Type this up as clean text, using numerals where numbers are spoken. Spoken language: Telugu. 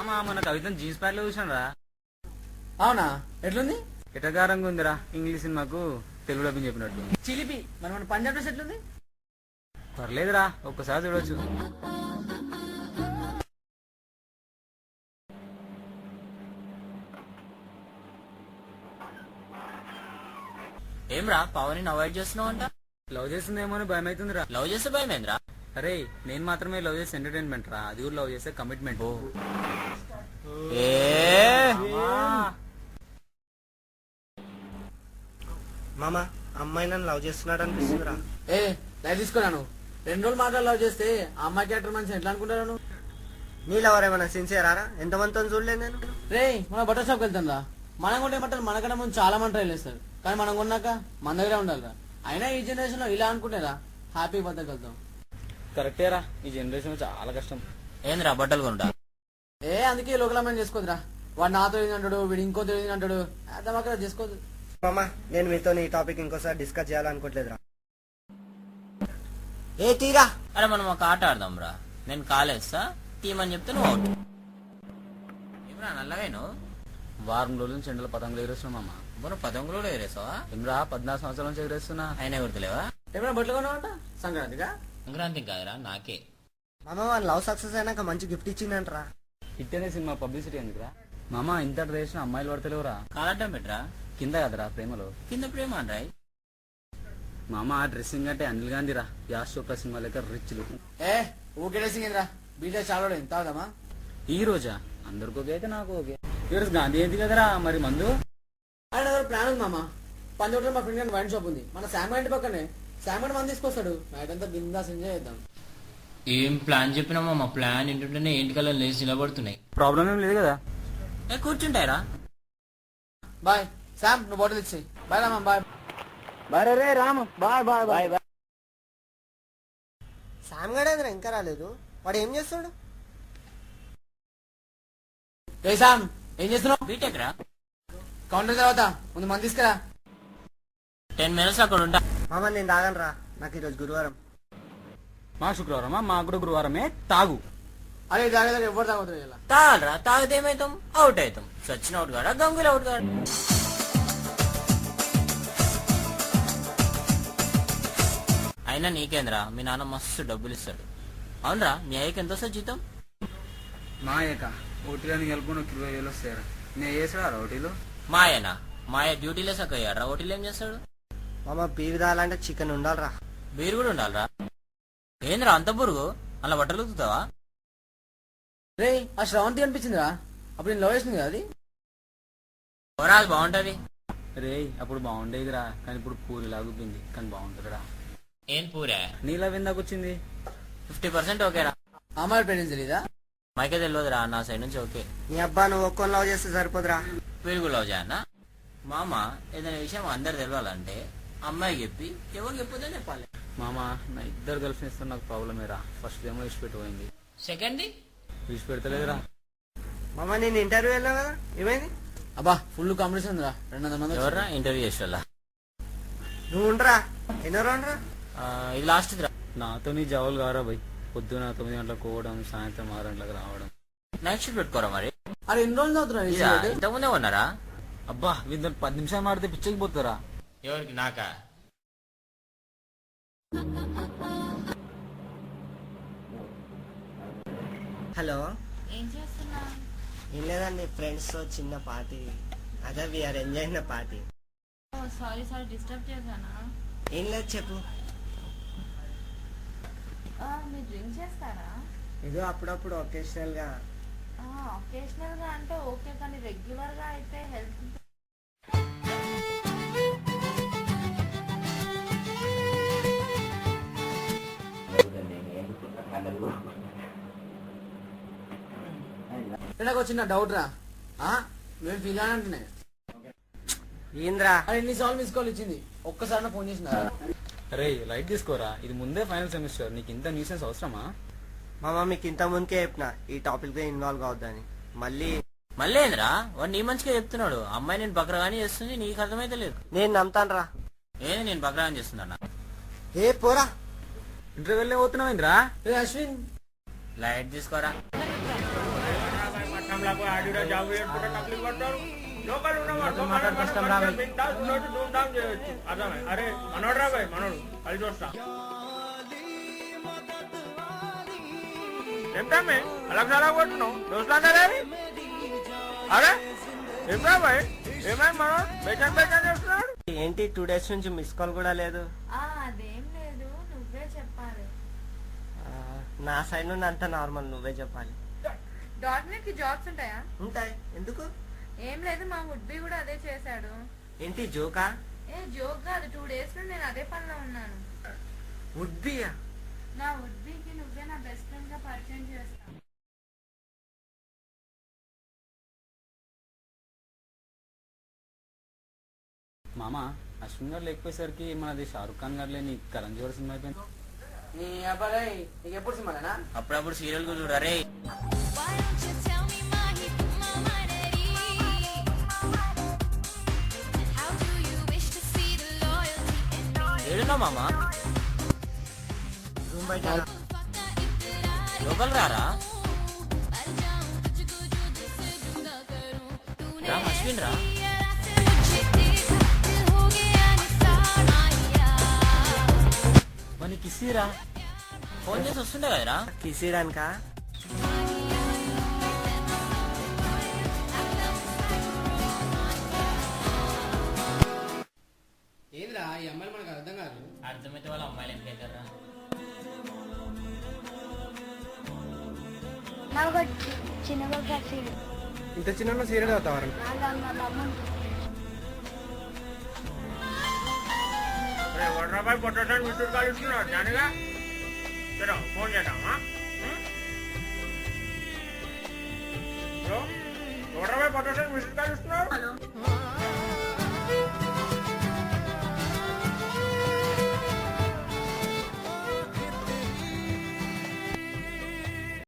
మామ మన కవితను జీన్స్ ప్యాంట్ లో చూసాను రా. అవునా? ఎట్లుంది? ఎటగారంగా ఉందిరా, ఇంగ్లీష్ సినిమాకు తెలుగు డబ్బింగ్ చెప్పినట్టు. చిలిపి మరి మన పంజాబ్ డ్రెస్ ఎట్లుంది? పర్లేదురా, ఒక్కసారి చూడొచ్చు. ఏమ్రా పవన్ అవాయిడ్ చేస్తున్నావు అంట? లవ్ చేస్తుందేమో అని భయం అవుతుందిరా. లవ్ చేస్తే భయమేంద్రా? అరే నేను మాత్రమే లవ్ చేస్తే ఎంటర్టైన్మెంట్ రా, అది కూడా లవ్ చేస్తే కమిట్మెంట్. మామ అమ్మాయి నన్ను లవ్ చేస్తున్నాడు అనిపిస్తుందిరా. ఏ లైట్ తీసుకున్నాను. 2 రోజులు మాత్రం లవ్ చేస్తే ఆ అమ్మాయి క్యారెక్టర్ మంచి ఎట్లా అనుకుంటాను? నీ లవర్ ఏమైనా సిన్సియరా? ఎంతమందితో చూడలేదు నేను. రే మన బట్టల షాప్కి వెళ్తాం రా. మనం కొంటే బట్టలు మనకన్నా ముందు చాలా మంది ట్రైల్ వేస్తారు, కానీ మనం కొన్నాక మన దగ్గరే ఉండాలిరా. అయినా ఈ జనరేషన్ లో ఇలా అనుకుంటేరా హ్యాపీ బద్దకు వెళ్తాం. కరెక్టేరా, ఈ జనరేషన్ చాలా కష్టం. ఏంద్రా బట్టలు కొనుడా? అందుకే లోకలమైన చేసుకోదురా. వాడు నాతో ఏది అంటాడు, వీడు ఇంకో తెలియదు అంటాడు, అక్కడ చేసుకోదు. మామ నేను మీతో ఈ టాపిక్ ఇంకోసారి డిస్కస్ చేయాలనుకోవట్లేదురా. ఏ తీరా. అరే మనం ఒక ఆట ఆడదాం రా. నేను కాలేస్తా, తీయమని చెప్తే నువ్వు అవుట్. ఏమ్రా నల్లవేను? వారం రోజుల నుంచి ఎండల పతంగులు ఎగరేస్తున్నా మామ. మనం పతంగులు కూడా ఎగరేసావా? ఏమరా 14 సంవత్సరాల నుంచి ఎగరేస్తున్నా. అయినా గుర్తులేవా? ఏమైనా బట్టలు కొన్నావంట సంక్రాంతిగా? సంక్రాంతి కాదురా, నాకే. మామ వాళ్ళ లవ్ సక్సెస్ అయినాక మంచి గిఫ్ట్ ఇచ్చిందంటరా. హిట్ అనే సినిమా పబ్లిసిటీ ఎందుకురా మామ? ఇంత చేసిన అమ్మాయిలు పడతలేవురా. కాలడ్డం పెట్టరా? కింద కదరా ప్రేమలో. కింద ప్రేమ అంటాయి మామ. డ్రెస్సింగ్ అంటే అనిల్ గాంధీరా, యాష్ చోప్రా సినిమా లెక్క రిచ్ లుక్. ఊకే డ్రెస్సింగ్ బీటే చాలా ఎంత అవుదామా? ఈ రోజా అందరికి ఓకే అయితే నాకు ఓకే. ఈరోజు గాంధీ ఏంటి కదరా మరి మందు. ఆయన ప్లాన్ ఉంది మామ. పంజోట్లో మా ఫ్రెండ్ వైన్ షాప్ ఉంది మన శామ ఇంటి పక్కనే. శామ మంది తీసుకొస్తాడు, నైట్ అంతా బిందాస్ ఎంజాయ్ చేద్దాం. ఏం ప్లాన్ చెప్పినామా? మా ప్లాన్ ఏంటంటే ఇంటికల్లా లేచి నిలబడుతున్నాయి. ప్రాబ్లం ఏం లేదు కదా. కూర్చుంటాయిరా. బాయ్ శామ్, నువ్వు బాటిల్ ఇచ్చేయి. బాయ్ రామా. బాయ్ బాయ్ రే Ram. Bye bye bye bye. Sam Gadendra ఇంకా రాలేదు. వాడు ఏం చేస్తాడు? ఏ శామ్ ఏం చేస్తున్నావు? బీటెక్ రా. కౌంటర్ తర్వాత ముందు మంది తీసుకురా. 10 minutes అక్కడ ఉంటా. మామ నేను తాగను రా, నాకు ఈరోజు గురువారం. మా శుక్రవారమా? మా కూడా గురువారమే. తాగు. అరే తాగేదా ఎవరు తాగుతుంది ఇలా? తాగలరా, తాగితే ఏమైతాం? అవుట్ అవుతాం. సచిన్ అవుట్ కాడా, గంగులు అవుట్ కాడా? అయినా నీకేంద్రా, మీ నాన్న మస్తు డబ్బులు ఇస్తాడు. అవునరా, మీ అయ్యకి ఎంత వస్తుంది జీతం? మా అయ్యక ఓటీలని కలుపుకొని 20,000 వస్తాయరా. నేను చేసాడా ఓటీలో? మా అయ్యనా? మా అయ్య డ్యూటీలో సక్కయ్యాడు రా. ఓటీలో ఏం చేస్తాడు? మామ బీర్ తాగాలంటే చికెన్ ఉండాలిరా. బీరు కూడా ఉండాలరా. ఏంద్రా అంత బురుగు, అలా బట్టలు ఉతుకుతావా? రే ఆ శ్రవంతి అనిపించిందిరా, అప్పుడు నేను లవ్ చేసింది కదా అది. ఓరాజ్ బాగుంటది. రే అప్పుడు బాగుండేదిరా, కానీ ఇప్పుడు పూరి లాగుపోయింది. కానీ బాగుంటుందిరా. ఏం పూరా? నీలా విందాకు వచ్చింది. 50% ఓకేరా. అమ్మాయి పేరెంట్స్ తెలీదా? మైకే తెలియదురా, నా సైడ్ నుంచి ఓకే. నీ అబ్బా నువ్వు ఒక్కని లవ్ చేస్తే సరిపోదురా. వీరు లవ్ చేయన్నా? మామ ఏదైనా విషయం అందరు తెలియాలంటే అమ్మాయి చెప్పి ఎవరు చెప్పొద్దని చెప్పాలి. మామ నా ఇద్దరు గర్ల్ ఫ్రెండ్స్ తో నాకు ప్రాబ్లమేరా. ఫస్ట్ ఏమో విడిచిపెట్టిపోయింది, సెకండ్ విడిచిపెడతలేదురా. మామ నేను ఇంటర్వ్యూ వెళ్ళావు కదా, ఏమైంది? అబ్బా ఫుల్ కాంపిటీషన్ ఉందిరా. 200 మంది ఎవర్రా ఇంటర్వ్యూ చేసేవాళ్ళ? నువ్వు ఉండరా, ఎన్నో రాండ్రా. ఇది లాస్ట్ రా. నాతో నీ జవాలు కారా భయ్. పొద్దున 9 గంటలకు పోవడం, సాయంత్రం 6 గంటలకు రావడం. నైట్ షిఫ్ట్ పెట్టుకోరా మరి. అరే ఎన్ని రోజులు చదువుతున్నా? ఇంతకుముందే ఉన్నారా? అబ్బా వీళ్ళు 10 నిమిషాలు మాడితే పిచ్చకి పోతారా. ఎవరికి? నాకా? హలో, ఏం చేస్తున్నా? ఏం లేదండి, ఫ్రెండ్స్ తో చిన్న పార్టీ. అదే we are enjoying the party. Sorry disturb చేశానా? ఏం లేదు చెప్పు. మీరు డ్రింక్ చేస్తారా? ఏదో అప్పుడప్పుడు ఒకేషనల్ గా. ఒకేషనల్ గా అంటే ఓకే, కానీ రెగ్యులర్ గా అయితే హెల్త్. నాకు చిన్న డౌట్ రా. మేము ఫీల్ అంటున్నాయి. ఏంద్రా? అరే ఎన్నిసార్లు మిస్ కాల్ ఇచ్చింది, ఒక్కసారి ఫోన్ చేసినారా? అరే లైట్ తీసుకోరా, ఇది ముందే ఫైనల్ సెమిస్టర్. నీకు ఇంత న్యూసెన్స్ అవసరమా? మామ మీకు ఇంత ముందుకే చెప్పిన ఈ టాపిక్ లో ఇన్వాల్వ్ అవద్దని. మళ్ళీ ఏంద్రా వాడు నీ మంచిగా చెప్తున్నాడు. అమ్మాయి నేను బక్రగాని చేస్తుంది, నీకు అర్థమైతే లేదు. నేను నమ్ముతాను రా. ఏంది నేను బక్రగాని చేస్తున్నా? ఏ పోరా, ఇంటర్వెల్ పోతున్నావేంద్రా? అశ్విన్ లైట్ తీసుకోరా. आपला कोई आडिडा జాబ్ చేసుకుంటే నకిలీ పడతారు లోకల్ ఉన్నవాడు మాట్లాడు కష్టం రా భయ్. ధూమ్ధాం చేయొచ్చు అర్థమే అరే మనోడు రా భయ్ మనోడు అది చూస్తా ఏంటమ్మే అలా చాలా కొట్టున్నావు దోస్తులందరే అరే ఏంటా భయ్ ఏమైంది మనోడు బెచన్ చేస్తున్నాడు ఏంటి 2 days నుంచి మిస్ కాల్ కూడా లేదు. అదేం లేదు, నువ్వే చెప్పాలి. ఆ, నా సైడ్ నుండి అంతా నార్మల్, నువ్వే చెప్పాలి. .NET కి జాబ్స్ ఉంటాయా? ఉంటాయి, ఎందుకు? ఏం లేదు, మా వుడ్బీ కూడా అదే చేశాడు. ఏంటి జోకా? జోక్ కాదు, 2 days నుండి నేను అదే పనిలో ఉన్నాను. వుడ్బీయా? నా వుడ్బీకి నువ్వే నా బెస్ట్ ఫ్రెండ్ గా పరిచయం చేస్తా. మామ అశ్విన్ గారు లేకపోయేసరికి మనది షారుఖ్ ఖాన్ గారు లేని కరణ్ జోహర్ సినిమా అయిపోయింది. నీ అబ్బాయి నీకు ఎప్పుడు సినిమాలేనా? అప్పుడప్పుడు సీరియల్ కూడా చూడరే. ఏడున్నా మామ రూమ్ బయట రా. లోకల్ రారా రా అశ్విన్ రా. మరి కిసిరా ఫోన్ చేసి వస్తుండే కదరా. కిసిడానికా? ఏంద్రా ఈ అమ్మాయిలు మనకు అర్థం కాదు. అర్థమైతే వాళ్ళ అమ్మాయిలు ఏం లేకరా. నాకు చిన్నగా సీడ్ ఇంత చిన్న సీరియల్ అవుతావారు. అరే వడ్రాబాయ్ పొట్టడానికి మిస్టర్ కాల్ ఇస్తున్నాడు జానిగా సరే ఫోన్ చేద్దామా వడ్రాబాయ్ పొట్టడానికి మిస్టర్ కాల్ ఇస్తున్నాడు.